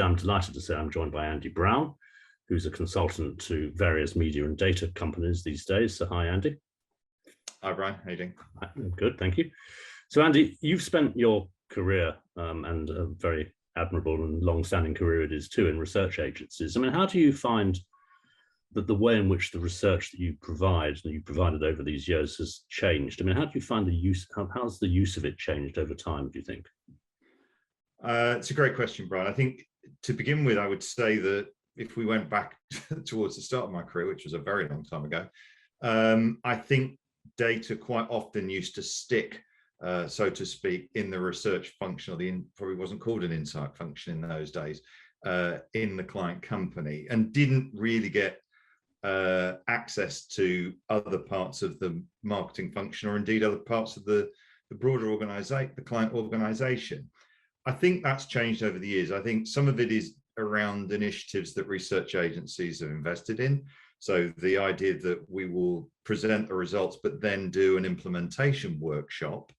I'm delighted to say I'm joined by Andy Brown, who's a consultant to various media and data companies these days. So hi, Andy. Hi, Brian. How are you doing? Good, thank you. So Andy, you've spent your career and a very admirable and long-standing career it is too in research agencies. I mean, how do you find that the way in which the research that you provide and you provided over these years has changed? I mean, how do you find the use, how's the use of it changed over time, do you think? It's a great question, Brian. I think to begin with, I would say that if we went back towards the start of my career, which was a very long time ago, I think data quite often used to stick, so to speak, in the research function, or probably wasn't called an insight function in those days, in the client company, and didn't really get access to other parts of the marketing function, or indeed other parts of the broader organization, the client organization. I think that's changed over the years. I think some of it is around initiatives that research agencies have invested in. So the idea that we will present the results, but then do an implementation workshop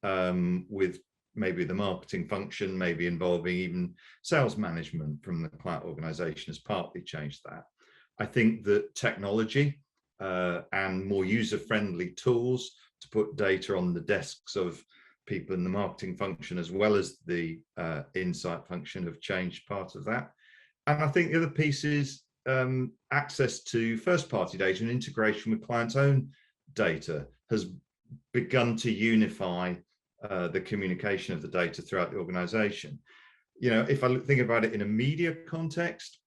with maybe the marketing function, maybe involving even sales management from the client organization, has partly changed that. I think that technology and more user-friendly tools to put data on the desks of people in the marketing function as well as the insight function have changed part of that. And I think the other piece is access to first-party data and integration with clients' own data has begun to unify the communication of the data throughout the organization. You know, if I think about it in a media context,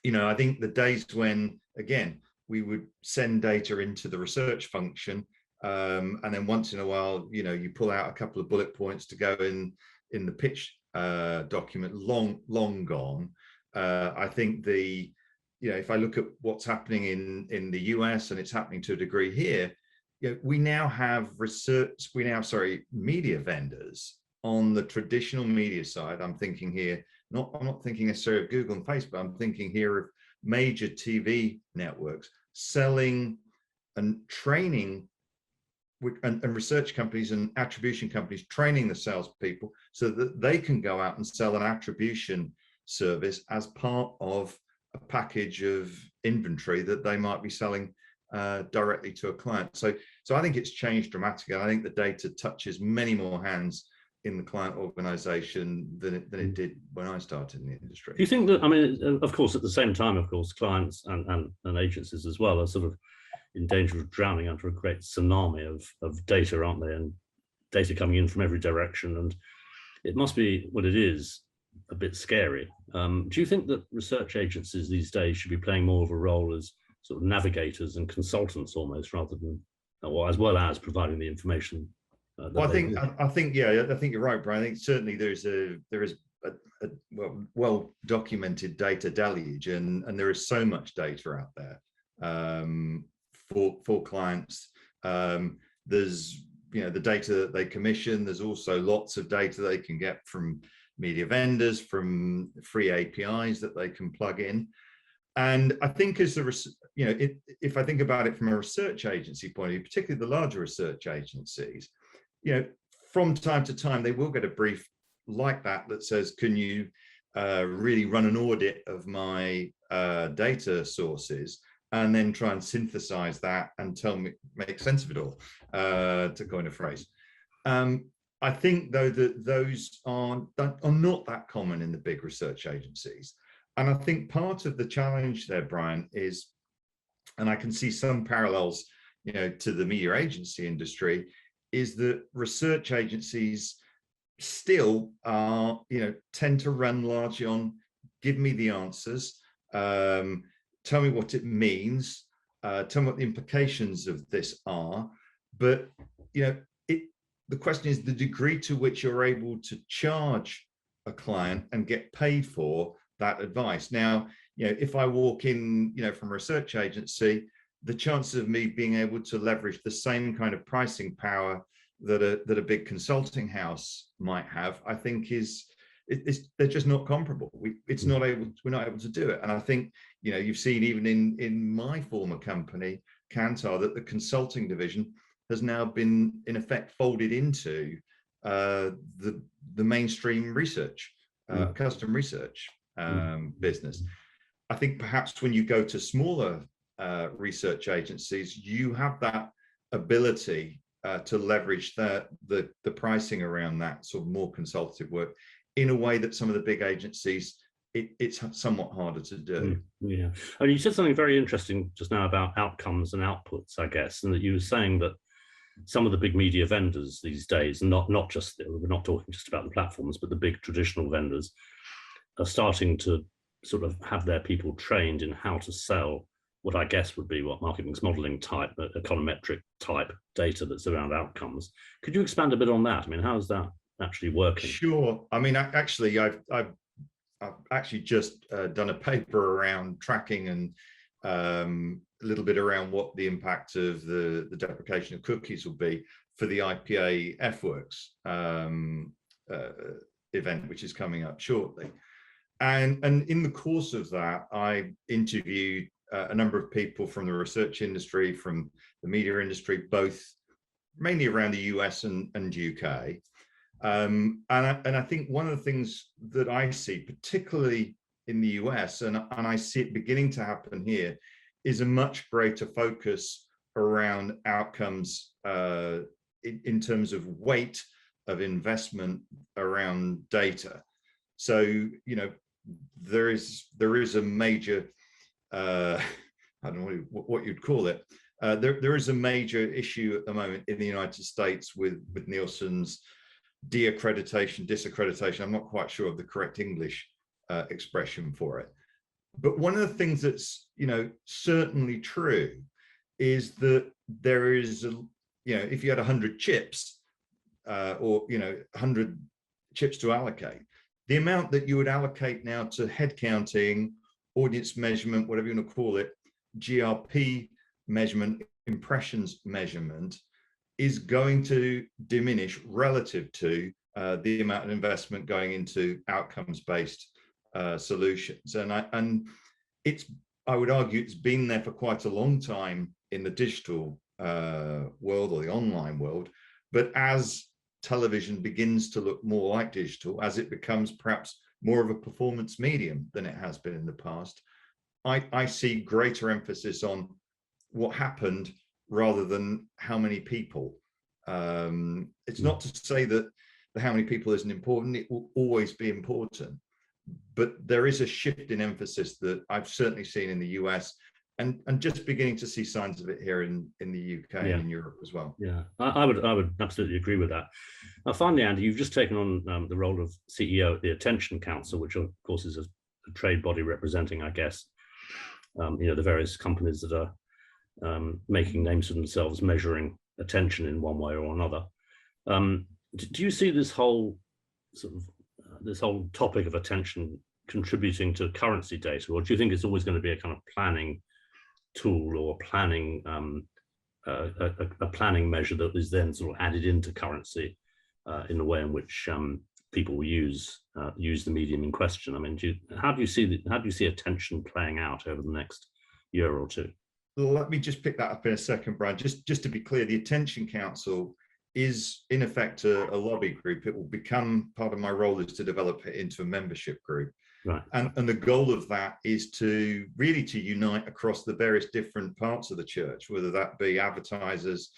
you know, I think the days when, again, we would send data into the research function, and then once in a while, you know, you pull out a couple of bullet points to go in the pitch document, long gone. I think you know, if I look at what's happening in the US, and it's happening to a degree here, you know, we now have media vendors on the traditional media side. I'm thinking here, I'm not thinking necessarily of Google and Facebook. I'm thinking here of major TV networks selling and training, and research companies and attribution companies training the salespeople so that they can go out and sell an attribution service as part of a package of inventory that they might be selling directly to a client. So I think it's changed dramatically. I think the data touches many more hands in the client organization than it did when I started in the industry. Do you think that, I mean, of course, at the same time, of course, clients and agencies as well are sort of in danger of drowning under a great tsunami of data, aren't they? And data coming in from every direction. And it must be, what it is, a bit scary. Do you think that research agencies these days should be playing more of a role as sort of navigators and consultants almost, rather than, or as well as providing the information? Well, I think you're right, Brian. I think certainly there is a well documented data deluge, and there is so much data out there for clients. There's, you know, the data that they commission. There's also lots of data they can get from media vendors, from free APIs that they can plug in. And I think as if I think about it from a research agency point of view, particularly the larger research agencies, you know, from time to time, they will get a brief like that says, can you really run an audit of my data sources, and then try and synthesize that and make sense of it all, to coin a phrase. I think, though, that those are not that common in the big research agencies. And I think part of the challenge there, Brian, is, and I can see some parallels, you know, to the media agency industry, is that research agencies still are, you know, tend to run largely on, give me the answers, tell me what it means, tell me what the implications of this are. But, you know, the question is the degree to which you're able to charge a client and get paid for that advice. Now, you know, if I walk in, you know, from a research agency, the chances of me being able to leverage the same kind of pricing power that a big consulting house might have, I think they're just not comparable. We're not able to do it. And I think, you know, you've seen even in my former company, Kantar, that the consulting division has now been in effect folded into the mainstream research, custom research business. I think perhaps when you go to smaller research agencies, you have that ability to leverage the pricing around that sort of more consultative work in a way that some of the big agencies, it's somewhat harder to do. Yeah, and you said something very interesting just now about outcomes and outputs, I guess, and that you were saying that some of the big media vendors these days, not just, we're not talking just about the platforms, but the big traditional vendors are starting to sort of have their people trained in how to sell what I guess would be what market mix modeling type, econometric type data that's around outcomes. Could you expand a bit on that? I mean, how is that actually working? Sure. I mean, actually, I've actually just done a paper around tracking and a little bit around what the impact of the deprecation of cookies will be for the IPA F-Works event, which is coming up shortly. And in the course of that, I interviewed a number of people from the research industry, from the media industry, both mainly around the US and UK. And I think one of the things that I see, particularly in the US, and I see it beginning to happen here, is a much greater focus around outcomes in terms of weight of investment around data. So, you know, there is a major, I don't know what you'd call it. There is a major issue at the moment in the United States with Nielsen's de-accreditation, disaccreditation. I'm not quite sure of the correct English expression for it. But one of the things that's, you know, certainly true is that there is, if you had 100 chips or, 100 chips to allocate, the amount that you would allocate now to head counting, audience measurement, whatever you want to call it, GRP measurement, impressions measurement, is going to diminish relative to the amount of investment going into outcomes-based solutions. And it's, I would argue, it's been there for quite a long time in the digital world or the online world. But as television begins to look more like digital, as it becomes perhaps more of a performance medium than it has been in the past, I see greater emphasis on what happened rather than how many people. It's not to say that the how many people isn't important, it will always be important. But there is a shift in emphasis that I've certainly seen in the US and just beginning to see signs of it here in the UK and in Europe as well. Yeah, I would absolutely agree with that. Finally, Andy, you've just taken on the role of CEO at the Attention Council, which of course is a trade body representing, I guess, the various companies that are making names for themselves, measuring attention in one way or another. Do you see this whole this whole topic of attention contributing to currency data, or do you think it's always going to be a kind of planning tool or planning a planning measure that is then sort of added into currency in the way in which people use the medium in question? I mean, how do you see attention playing out over the next year or two? Let me just pick that up in a second, Brian. Just to be clear, the Attention Council is in effect a lobby group. It will become part of my role is to develop it into a membership group. Right. And the goal of that is to really to unite across the various different parts of the church, whether that be advertisers,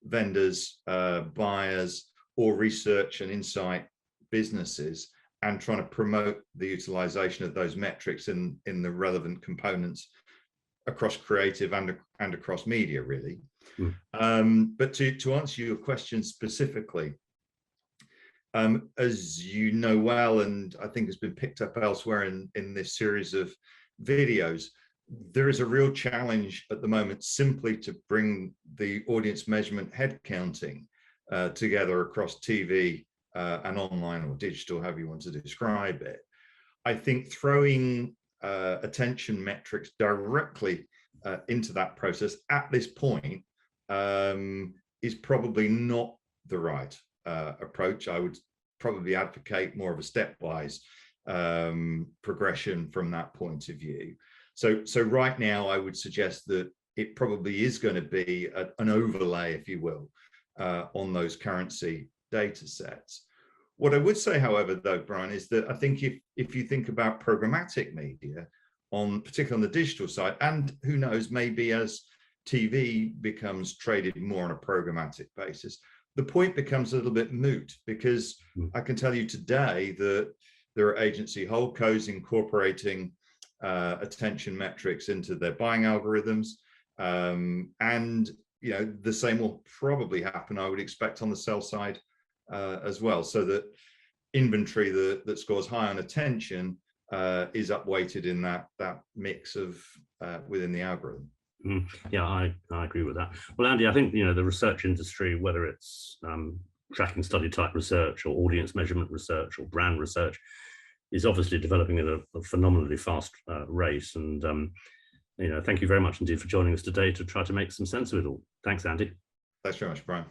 vendors, buyers, or research and insight businesses, and trying to promote the utilization of those metrics in the relevant components across creative and across media, really. But to answer your question specifically, as you know well, and I think has been picked up elsewhere in this series of videos, there is a real challenge at the moment simply to bring the audience measurement head counting together across TV and online or digital, however you want to describe it. I think throwing attention metrics directly into that process at this point is probably not the right approach. I would probably advocate more of a stepwise progression from that point of view. So right now, I would suggest that it probably is going to be an overlay, if you will, on those currency data sets. What I would say, however, though, Brian, is that I think if you think about programmatic media, particularly on the digital side, and who knows, maybe as TV becomes traded more on a programmatic basis, the point becomes a little bit moot, because I can tell you today that there are agency holdcos incorporating attention metrics into their buying algorithms, and the same will probably happen, I would expect, on the sell side as well, so that inventory that scores high on attention is upweighted in that mix of within the algorithm. Yeah, I agree with that. Well, Andy, I think the research industry, whether it's tracking study type research or audience measurement research or brand research, is obviously developing at a phenomenally fast rate. And thank you very much indeed for joining us today to try to make some sense of it all. Thanks, Andy. Thanks very much, Brian.